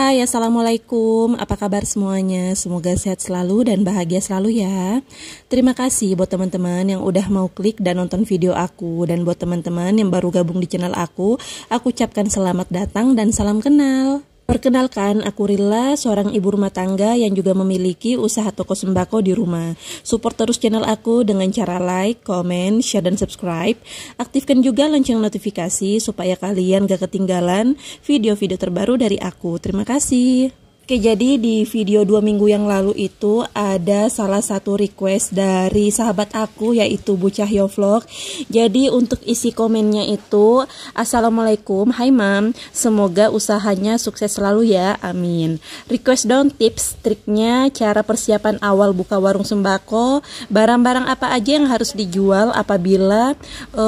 Hai, assalamualaikum. Apa kabar semuanya? Semoga sehat selalu dan bahagia selalu ya. Terima kasih buat teman-teman yang udah mau klik dan nonton video aku. Dan buat teman-teman yang baru gabung di channel aku ucapkan selamat datang dan salam kenal. Perkenalkan, aku Rilla, seorang ibu rumah tangga yang juga memiliki usaha toko sembako di rumah. Support terus channel aku dengan cara like, comment, share, dan subscribe. Aktifkan juga lonceng notifikasi supaya kalian gak ketinggalan video-video terbaru dari aku. Terima kasih. Oke, jadi di video 2 minggu yang lalu itu ada salah satu request dari sahabat aku yaitu Bu Cahyo Vlog. Jadi untuk isi komennya itu, Assalamualaikum, hai mam, semoga usahanya sukses selalu ya, amin. Request dong tips, triknya, cara persiapan awal buka warung sembako, barang-barang apa aja yang harus dijual apabila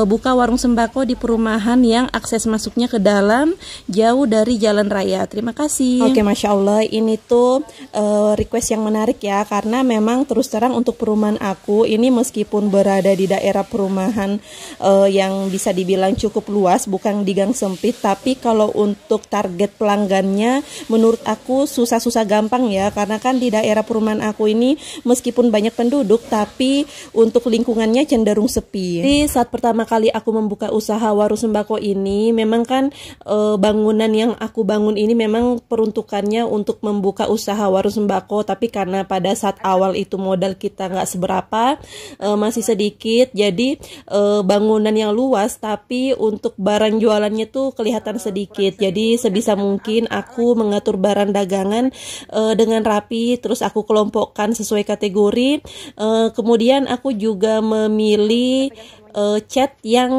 buka warung sembako di perumahan yang akses masuknya ke dalam jauh dari jalan raya. Terima kasih. Oke, Masya Allah. Ini tuh request yang menarik ya, karena memang terus terang untuk perumahan aku ini meskipun berada di daerah perumahan yang bisa dibilang cukup luas, bukan di gang sempit, tapi kalau untuk target pelanggannya menurut aku susah-susah gampang ya, karena kan di daerah perumahan aku ini meskipun banyak penduduk tapi untuk lingkungannya cenderung sepi. Jadi saat pertama kali aku membuka usaha warung sembako ini, memang kan bangunan yang aku bangun ini memang peruntukannya untuk membuka usaha warung sembako, tapi karena pada saat awal itu modal kita nggak seberapa, masih sedikit, jadi bangunan yang luas tapi untuk barang jualannya tuh kelihatan sedikit. Jadi sebisa mungkin aku mengatur barang dagangan dengan rapi, terus aku kelompokkan sesuai kategori, kemudian aku juga memilih cat yang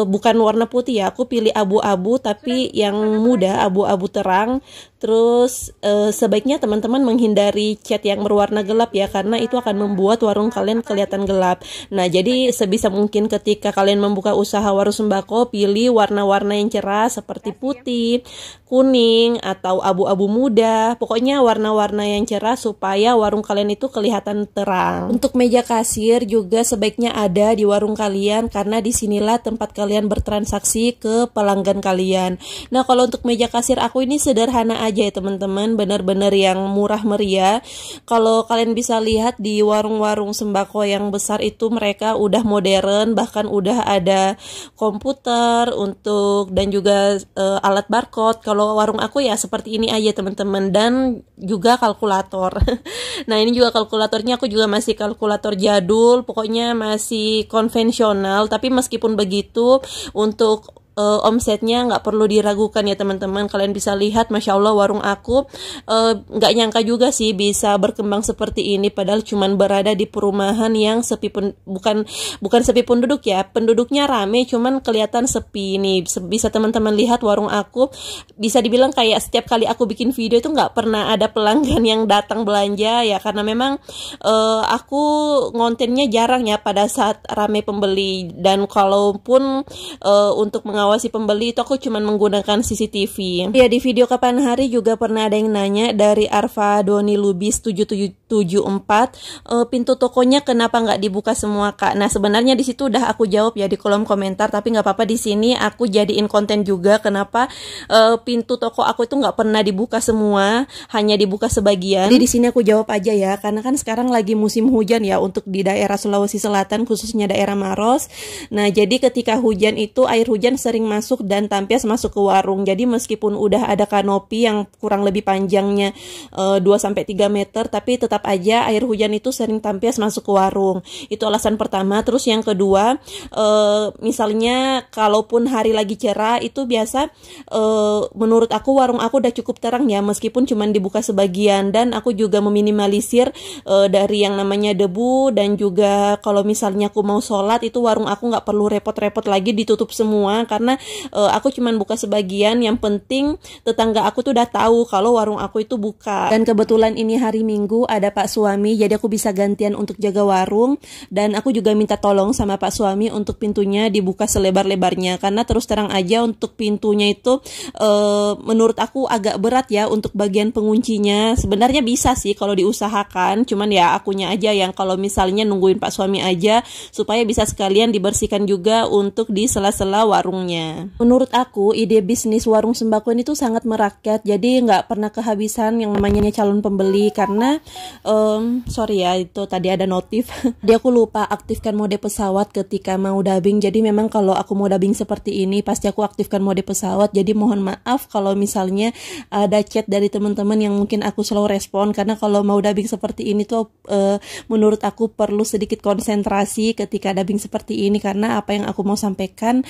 bukan warna putih ya, aku pilih abu-abu tapi yang muda, abu-abu terang. Terus sebaiknya teman-teman menghindari cat yang berwarna gelap ya, karena itu akan membuat warung kalian kelihatan gelap. Nah, jadi sebisa mungkin ketika kalian membuka usaha warung sembako, pilih warna-warna yang cerah seperti putih, kuning, atau abu-abu muda. Pokoknya warna-warna yang cerah supaya warung kalian itu kelihatan terang. Untuk meja kasir juga sebaiknya ada di warung kalian, karena disinilah tempat kalian bertransaksi ke pelanggan kalian. Nah, kalau untuk meja kasir aku ini sederhana aja ya teman-teman, bener-bener yang murah meriah. Kalau kalian bisa lihat di warung-warung sembako yang besar itu mereka udah modern, bahkan udah ada komputer untuk dan juga alat barcode. Kalau warung aku ya seperti ini aja teman-teman, dan juga kalkulator. Nah, ini juga kalkulatornya aku juga masih kalkulator jadul, pokoknya masih konvensional, tapi meskipun begitu untuk omsetnya nggak perlu diragukan ya teman-teman. Kalian bisa lihat, Masya Allah, warung aku nggak nyangka juga sih bisa berkembang seperti ini, padahal cuman berada di perumahan yang sepi, bukan sepi penduduk ya, penduduknya rame cuman kelihatan sepi. Ini bisa teman-teman lihat warung aku, bisa dibilang kayak setiap kali aku bikin video itu nggak pernah ada pelanggan yang datang belanja ya, karena memang aku ngontennya jarang ya pada saat rame pembeli, dan kalaupun untuk mengawasi pembeli itu aku cuman menggunakan CCTV. Ya, di video kapan hari juga pernah ada yang nanya dari Arfa Doni Lubis 7774, pintu tokonya kenapa nggak dibuka semua kak? Nah, sebenarnya di situ udah aku jawab ya di kolom komentar, tapi nggak apa-apa, di sini aku jadiin konten juga kenapa pintu toko aku itu nggak pernah dibuka semua, hanya dibuka sebagian. Jadi di sini aku jawab aja ya, karena kan sekarang lagi musim hujan ya untuk di daerah Sulawesi Selatan, khususnya daerah Maros. Nah, jadi ketika hujan itu air hujan sering masuk dan tampias masuk ke warung. Jadi meskipun udah ada kanopi yang kurang lebih panjangnya 2-3 meter, tapi tetap aja air hujan itu sering tampias masuk ke warung. Itu alasan pertama. Terus yang kedua, misalnya kalaupun hari lagi cerah itu biasa, menurut aku warung aku udah cukup terang ya, meskipun cuman dibuka sebagian, dan aku juga meminimalisir dari yang namanya debu, dan juga kalau misalnya aku mau sholat itu warung aku nggak perlu repot-repot lagi ditutup semua, karena aku cuman buka sebagian. Yang penting tetangga aku tuh udah tahu kalau warung aku itu buka. Dan kebetulan ini hari Minggu ada Pak suami, jadi aku bisa gantian untuk jaga warung, dan aku juga minta tolong sama Pak suami untuk pintunya dibuka selebar-lebarnya, karena terus terang aja untuk pintunya itu menurut aku agak berat ya untuk bagian penguncinya. Sebenarnya bisa sih kalau diusahakan, cuman ya akunya aja yang kalau misalnya nungguin Pak suami aja supaya bisa sekalian dibersihkan juga untuk di sela-sela warungnya. tentunya. Menurut aku ide bisnis warung sembako ini tuh sangat merakyat, jadi nggak pernah kehabisan yang namanya calon pembeli. Karena sorry ya, itu tadi ada notif dia aku lupa aktifkan mode pesawat ketika mau dubbing. Jadi memang kalau aku mau dubbing seperti ini pasti aku aktifkan mode pesawat. Jadi mohon maaf kalau misalnya ada chat dari teman-teman yang mungkin aku slow respon, karena kalau mau dubbing seperti ini tuh menurut aku perlu sedikit konsentrasi ketika dubbing seperti ini, karena apa yang aku mau sampaikan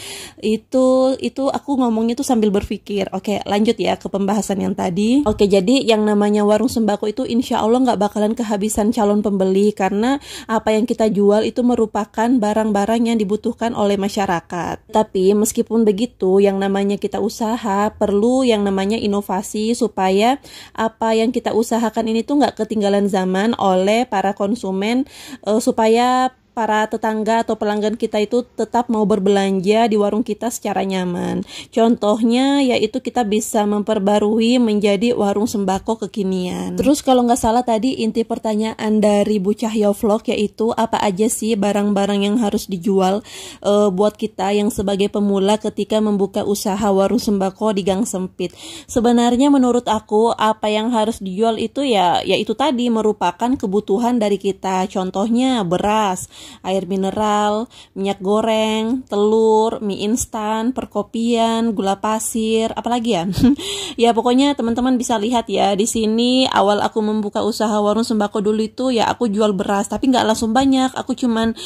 itu aku ngomongnya tuh sambil berpikir. Oke, lanjut ya ke pembahasan yang tadi. Oke, jadi yang namanya warung sembako itu insya Allah nggak bakalan kehabisan calon pembeli, karena apa yang kita jual itu merupakan barang-barang yang dibutuhkan oleh masyarakat. Tapi meskipun begitu, yang namanya kita usaha perlu yang namanya inovasi, supaya apa yang kita usahakan ini tuh nggak ketinggalan zaman oleh para konsumen, supaya para tetangga atau pelanggan kita itu tetap mau berbelanja di warung kita secara nyaman. Contohnya yaitu kita bisa memperbarui menjadi warung sembako kekinian. Terus kalau nggak salah tadi inti pertanyaan dari Bu Cahyo Vlog yaitu apa aja sih barang-barang yang harus dijual buat kita yang sebagai pemula ketika membuka usaha warung sembako di gang sempit. Sebenarnya menurut aku apa yang harus dijual itu yaitu tadi merupakan kebutuhan dari kita. Contohnya beras, air mineral, minyak goreng, telur, mie instan, perkopian, gula pasir, apalagi ya. Ya pokoknya teman-teman bisa lihat ya di sini awal aku membuka usaha warung sembako dulu itu ya aku jual beras, tapi nggak langsung banyak. Aku cuman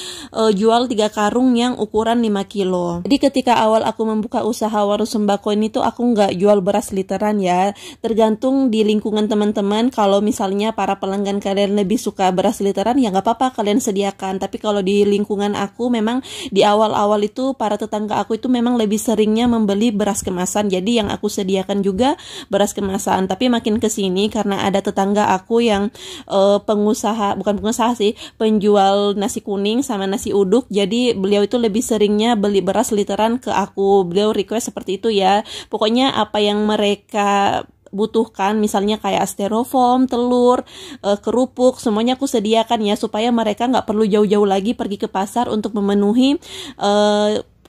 jual 3 karung yang ukuran 5 kilo. Jadi ketika awal aku membuka usaha warung sembako ini tuh aku nggak jual beras literan ya. Tergantung di lingkungan teman-teman. Kalau misalnya para pelanggan kalian lebih suka beras literan ya nggak apa-apa kalian sediakan. Tapi kalau di lingkungan aku memang di awal-awal itu para tetangga aku itu memang lebih seringnya membeli beras kemasan. Jadi yang aku sediakan juga beras kemasan. Tapi makin kesini karena ada tetangga aku yang bukan pengusaha sih, penjual nasi kuning sama nasi uduk. Jadi beliau itu lebih seringnya beli beras literan ke aku. Beliau request seperti itu ya. Pokoknya apa yang mereka butuhkan, misalnya kayak styrofoam, telur, kerupuk, semuanya aku sediakan ya, supaya mereka nggak perlu jauh-jauh lagi pergi ke pasar untuk memenuhi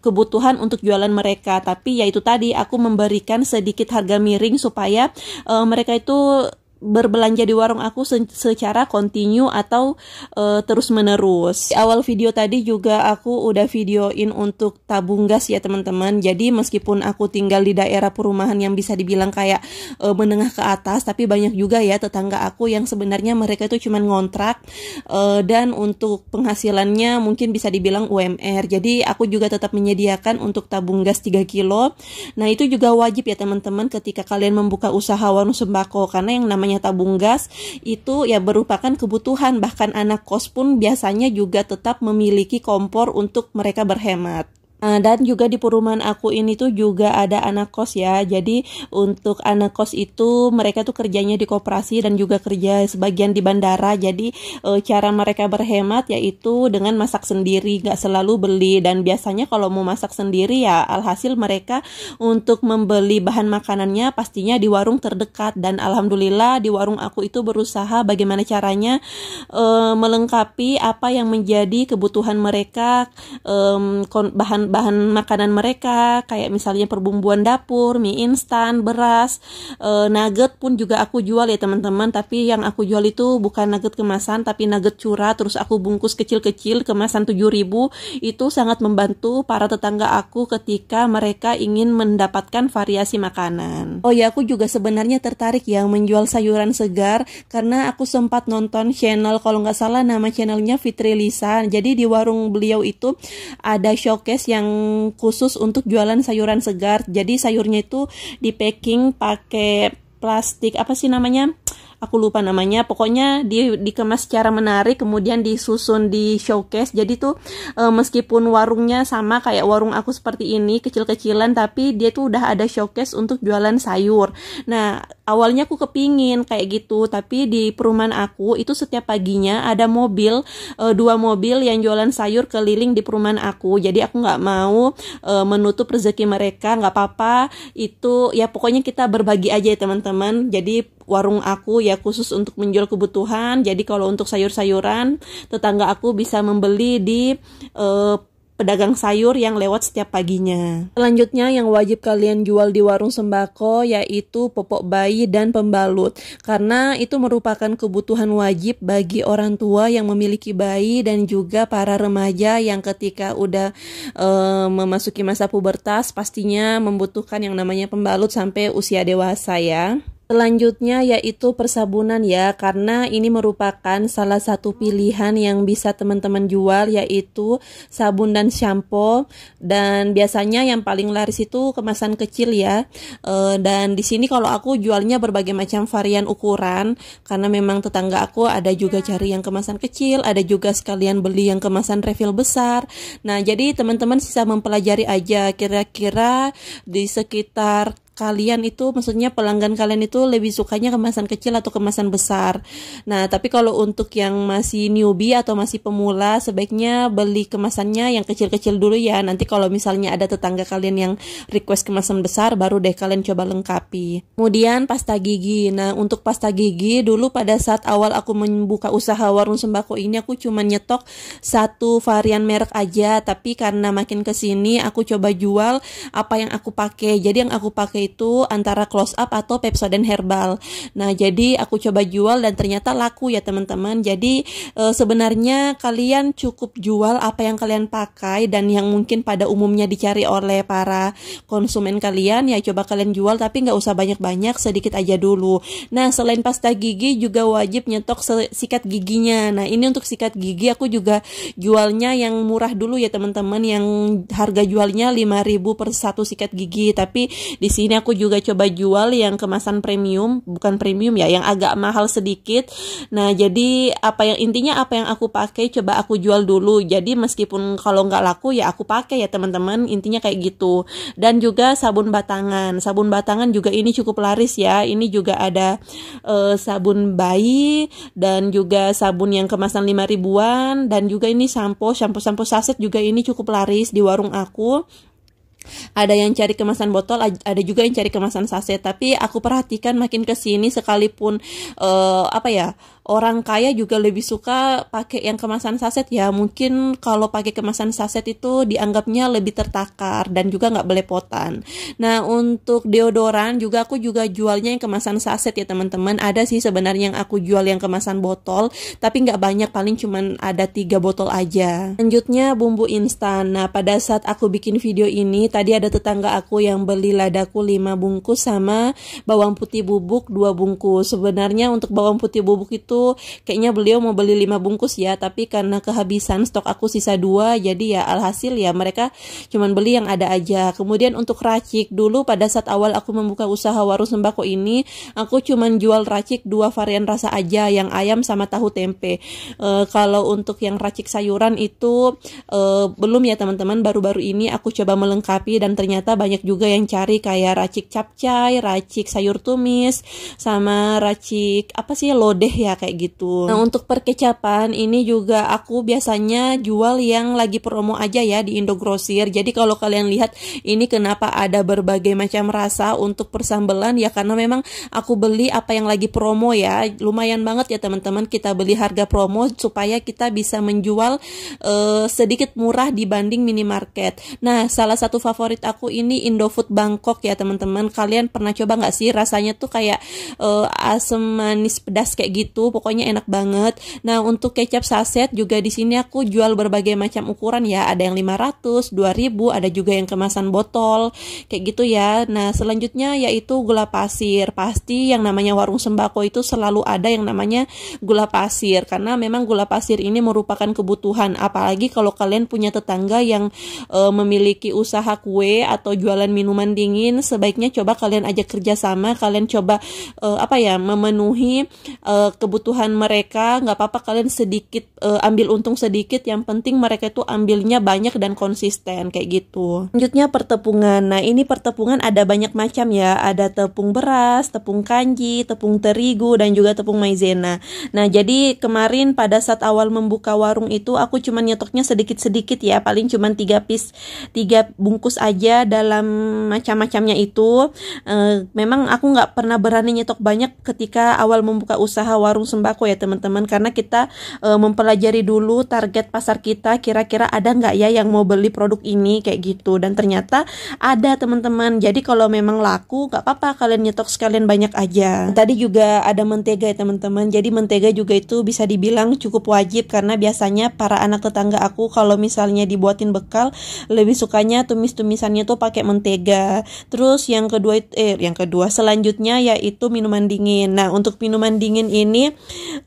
kebutuhan untuk jualan mereka. Tapi ya itu tadi aku memberikan sedikit harga miring supaya mereka itu berbelanja di warung aku secara kontinu atau terus menerus. Di awal video tadi juga aku udah videoin untuk tabung gas ya teman-teman. Jadi meskipun aku tinggal di daerah perumahan yang bisa dibilang kayak menengah ke atas, tapi banyak juga ya tetangga aku yang sebenarnya mereka itu cuma ngontrak dan untuk penghasilannya mungkin bisa dibilang UMR. Jadi aku juga tetap menyediakan untuk tabung gas 3 kilo. Nah itu juga wajib ya teman-teman ketika kalian membuka usaha warung sembako, karena yang namanya tabung gas itu ya merupakan kebutuhan. Bahkan anak kos pun biasanya juga tetap memiliki kompor untuk mereka berhemat. Dan juga di perumahan aku ini tuh juga ada anak kos ya. Jadi untuk anak kos itu mereka tuh kerjanya di koperasi dan juga kerja sebagian di bandara. Jadi cara mereka berhemat yaitu dengan masak sendiri, gak selalu beli. Dan biasanya kalau mau masak sendiri ya alhasil mereka untuk membeli bahan makanannya pastinya di warung terdekat. Dan alhamdulillah di warung aku itu berusaha bagaimana caranya melengkapi apa yang menjadi kebutuhan mereka, bahan makanan mereka, kayak misalnya perbumbuan dapur, mie instan, beras, nugget pun juga aku jual ya teman-teman. Tapi yang aku jual itu bukan nugget kemasan, tapi nugget curah. Terus aku bungkus kecil-kecil kemasan 7.000. Itu sangat membantu para tetangga aku ketika mereka ingin mendapatkan variasi makanan. Oh ya, aku juga sebenarnya tertarik yang menjual sayuran segar, karena aku sempat nonton channel, kalau nggak salah nama channelnya Fitri Lisa. Jadi di warung beliau itu ada showcase yang khusus untuk jualan sayuran segar. Jadi sayurnya itu di packing pakai plastik, apa sih namanya? Aku lupa namanya, pokoknya dikemas secara menarik, kemudian disusun di showcase. Jadi tuh meskipun warungnya sama kayak warung aku seperti ini, kecil-kecilan, tapi dia tuh udah ada showcase untuk jualan sayur. Nah, awalnya aku kepingin kayak gitu, tapi di perumahan aku itu setiap paginya ada mobil, 2 mobil yang jualan sayur keliling di perumahan aku. Jadi aku nggak mau menutup rezeki mereka, nggak apa-apa. Itu ya pokoknya kita berbagi aja ya teman-teman. Jadi warung aku ya khusus untuk menjual kebutuhan. Jadi kalau untuk sayur-sayuran, tetangga aku bisa membeli di pedagang sayur yang lewat setiap paginya. Selanjutnya yang wajib kalian jual di warung sembako yaitu popok bayi dan pembalut, karena itu merupakan kebutuhan wajib bagi orang tua yang memiliki bayi dan juga para remaja yang ketika udah memasuki masa pubertas pastinya membutuhkan yang namanya pembalut sampai usia dewasa ya. Selanjutnya yaitu persabunan ya, karena ini merupakan salah satu pilihan yang bisa teman-teman jual, yaitu sabun dan shampoo. Dan biasanya yang paling laris itu kemasan kecil ya. Dan di sini kalau aku jualnya berbagai macam varian ukuran, karena memang tetangga aku ada juga cari yang kemasan kecil, ada juga sekalian beli yang kemasan refill besar. Nah, jadi teman-teman bisa mempelajari aja kira-kira di sekitar kalian itu, maksudnya pelanggan kalian itu lebih sukanya kemasan kecil atau kemasan besar. Nah, tapi kalau untuk yang masih newbie atau masih pemula, sebaiknya beli kemasannya yang kecil-kecil dulu ya. Nanti kalau misalnya ada tetangga kalian yang request kemasan besar, baru deh kalian coba lengkapi. Kemudian pasta gigi. Nah, untuk pasta gigi dulu pada saat awal aku membuka usaha warung sembako ini, aku cuma nyetok satu varian merek aja. Tapi karena makin kesini aku coba jual apa yang aku pakai. Jadi yang aku pakai itu antara close up atau Pepsodent herbal. Nah, jadi aku coba jual dan ternyata laku ya teman-teman. Jadi sebenarnya kalian cukup jual apa yang kalian pakai dan yang mungkin pada umumnya dicari oleh para konsumen kalian, ya coba kalian jual, tapi nggak usah banyak-banyak, sedikit aja dulu. Nah, selain pasta gigi juga wajib nyetok sikat giginya. Nah, ini untuk sikat gigi aku juga jualnya yang murah dulu ya teman-teman, yang harga jualnya 5.000 per satu sikat gigi. Tapi di sini aku juga coba jual yang kemasan premium, bukan premium ya, yang agak mahal sedikit. Nah, jadi intinya apa yang aku pakai coba aku jual dulu. Jadi meskipun kalau nggak laku ya aku pakai ya teman-teman, intinya kayak gitu. Dan juga sabun batangan. Sabun batangan juga ini cukup laris ya. Ini juga ada sabun bayi dan juga sabun yang kemasan 5 ribuan, dan juga ini sampo saset juga ini cukup laris di warung aku. Ada yang cari kemasan botol, ada juga yang cari kemasan saset. Tapi aku perhatikan makin kesini, sekalipun orang kaya juga lebih suka pakai yang kemasan saset ya. Mungkin kalau pakai kemasan saset itu dianggapnya lebih tertakar dan juga nggak belepotan. Nah, untuk deodoran juga aku juga jualnya yang kemasan saset ya teman-teman. Ada sih sebenarnya yang aku jual yang kemasan botol, tapi nggak banyak, paling cuman ada 3 botol aja. Selanjutnya bumbu instan. Nah, pada saat aku bikin video ini, tadi ada tetangga aku yang beli ladaku 5 bungkus sama bawang putih bubuk 2 bungkus. Sebenarnya untuk bawang putih bubuk itu kayaknya beliau mau beli 5 bungkus ya, tapi karena kehabisan stok aku sisa 2, jadi ya alhasil ya mereka cuman beli yang ada aja. Kemudian untuk racik, dulu pada saat awal aku membuka usaha warung sembako ini, aku cuman jual racik 2 varian rasa aja, yang ayam sama tahu tempe. Kalau untuk yang racik sayuran itu belum ya teman-teman, baru-baru ini aku coba melengkapi dan ternyata banyak juga yang cari kayak racik capcay, racik sayur tumis, sama racik lodeh ya kayak gitu. Nah, untuk perkecapan ini juga aku biasanya jual yang lagi promo aja ya di Indogrosir. Jadi kalau kalian lihat ini kenapa ada berbagai macam rasa untuk persambelan ya, karena memang aku beli apa yang lagi promo ya. Lumayan banget ya teman-teman kita beli harga promo supaya kita bisa menjual sedikit murah dibanding minimarket. Nah, salah satu favorit aku ini Indofood Bangkok ya teman-teman. Kalian pernah coba nggak sih? Rasanya tuh kayak asam manis pedas kayak gitu. Pokoknya enak banget. Nah, untuk kecap saset juga di sini aku jual berbagai macam ukuran ya. Ada yang 500, 2000, ada juga yang kemasan botol kayak gitu ya. Nah, selanjutnya yaitu gula pasir. Pasti yang namanya warung sembako itu selalu ada yang namanya gula pasir, karena memang gula pasir ini merupakan kebutuhan. Apalagi kalau kalian punya tetangga yang memiliki usaha kue atau jualan minuman dingin, sebaiknya coba kalian ajak kerjasama. Kalian coba memenuhi kebutuhan mereka. Nggak apa-apa kalian sedikit ambil untung sedikit, yang penting mereka itu ambilnya banyak dan konsisten kayak gitu. Selanjutnya pertepungan. Nah, ini pertepungan ada banyak macam ya, ada tepung beras, tepung kanji, tepung terigu, dan juga tepung maizena. Nah, jadi kemarin pada saat awal membuka warung itu aku cuma nyetoknya sedikit-sedikit ya, paling cuma 3 bungkus aja dalam macam-macamnya itu. Memang aku nggak pernah berani nyetok banyak ketika awal membuka usaha warung sembako ya teman-teman, karena kita mempelajari dulu target pasar kita, kira-kira ada nggak ya yang mau beli produk ini kayak gitu. Dan ternyata ada teman-teman. Jadi kalau memang laku nggak apa-apa, kalian nyetok sekalian banyak aja. Tadi juga ada mentega ya teman-teman. Jadi mentega juga itu bisa dibilang cukup wajib, karena biasanya para anak tetangga aku kalau misalnya dibuatin bekal lebih sukanya tumis-tumisannya tuh pakai mentega. Terus yang kedua selanjutnya yaitu minuman dingin. Nah, untuk minuman dingin ini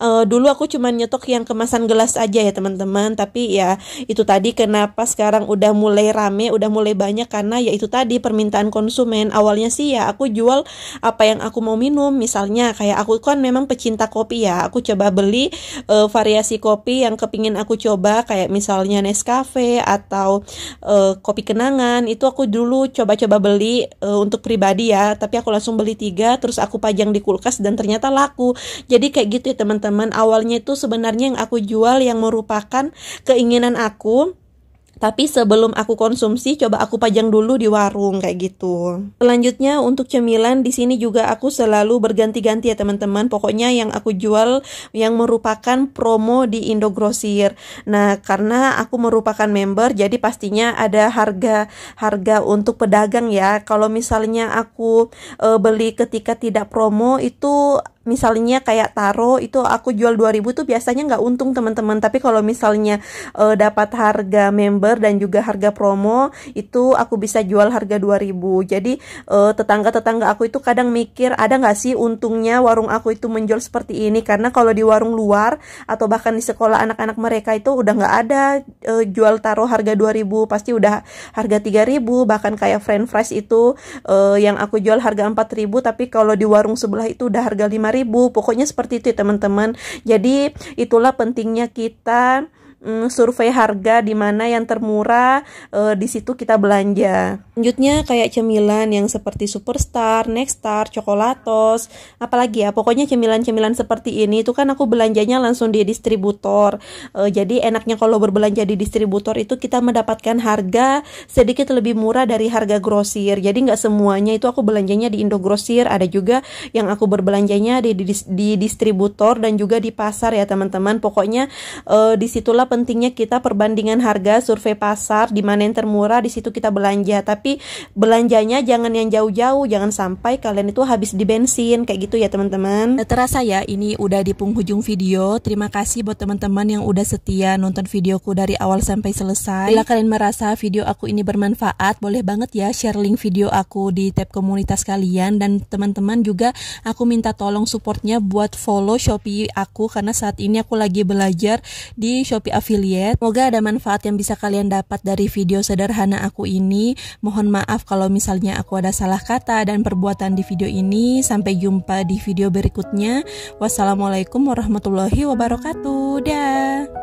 dulu aku cuma nyetok yang kemasan gelas aja ya teman-teman, tapi ya itu tadi kenapa sekarang udah mulai rame, udah mulai banyak, karena ya itu tadi permintaan konsumen. Awalnya sih ya aku jual apa yang aku mau minum, misalnya kayak aku kan memang pecinta kopi ya, aku coba beli variasi kopi yang kepingin aku coba, kayak misalnya Nescafe atau kopi kenangan. Itu aku dulu coba-coba beli untuk pribadi ya, tapi aku langsung beli 3, terus aku pajang di kulkas dan ternyata laku. Jadi kayak gitu ya teman-teman, awalnya itu sebenarnya yang aku jual yang merupakan keinginan aku, tapi sebelum aku konsumsi coba aku pajang dulu di warung kayak gitu. Selanjutnya untuk cemilan di sini juga aku selalu berganti-ganti ya teman-teman. Pokoknya yang aku jual yang merupakan promo di Indogrosir. Nah, karena aku merupakan member, jadi pastinya ada harga untuk pedagang ya. Kalau misalnya aku beli ketika tidak promo itu, misalnya kayak taro itu aku jual 2.000 tuh biasanya nggak untung teman-teman. Tapi kalau misalnya dapat harga member dan juga harga promo itu aku bisa jual harga 2.000. Jadi tetangga-tetangga aku itu kadang mikir ada nggak sih untungnya warung aku itu menjual seperti ini, karena kalau di warung luar atau bahkan di sekolah anak-anak mereka itu udah nggak ada jual taro harga 2.000, pasti udah harga 3.000. Bahkan kayak french fries itu yang aku jual harga 4.000, tapi kalau di warung sebelah itu udah harga 5.000. Pokoknya seperti itu ya teman-teman. Jadi itulah pentingnya kita survei harga di mana yang termurah, di situ kita belanja. Selanjutnya kayak cemilan yang seperti Superstar, Nexstar, Coklatos, apalagi ya, pokoknya cemilan-cemilan seperti ini itu kan aku belanjanya langsung di distributor. Jadi enaknya kalau berbelanja di distributor itu kita mendapatkan harga sedikit lebih murah dari harga grosir. Jadi nggak semuanya itu aku belanjanya di Indogrosir, ada juga yang aku berbelanjanya di distributor dan juga di pasar ya teman-teman. Pokoknya disitulah pentingnya kita perbandingan harga, survei pasar, di mana yang termurah di situ kita belanja. Tapi belanjanya jangan yang jauh-jauh, jangan sampai kalian itu habis di bensin kayak gitu ya teman-teman. Terasa ya ini udah di penghujung video. Terima kasih buat teman-teman yang udah setia nonton videoku dari awal sampai selesai. Bila kalian merasa video aku ini bermanfaat, boleh banget ya share link video aku di tab komunitas kalian. Dan teman-teman juga aku minta tolong supportnya buat follow Shopee aku, karena saat ini aku lagi belajar di Shopee affiliate. Semoga ada manfaat yang bisa kalian dapat dari video sederhana aku ini. Mohon maaf kalau misalnya aku ada salah kata dan perbuatan di video ini. Sampai jumpa di video berikutnya. Wassalamualaikum warahmatullahi wabarakatuh. Dah.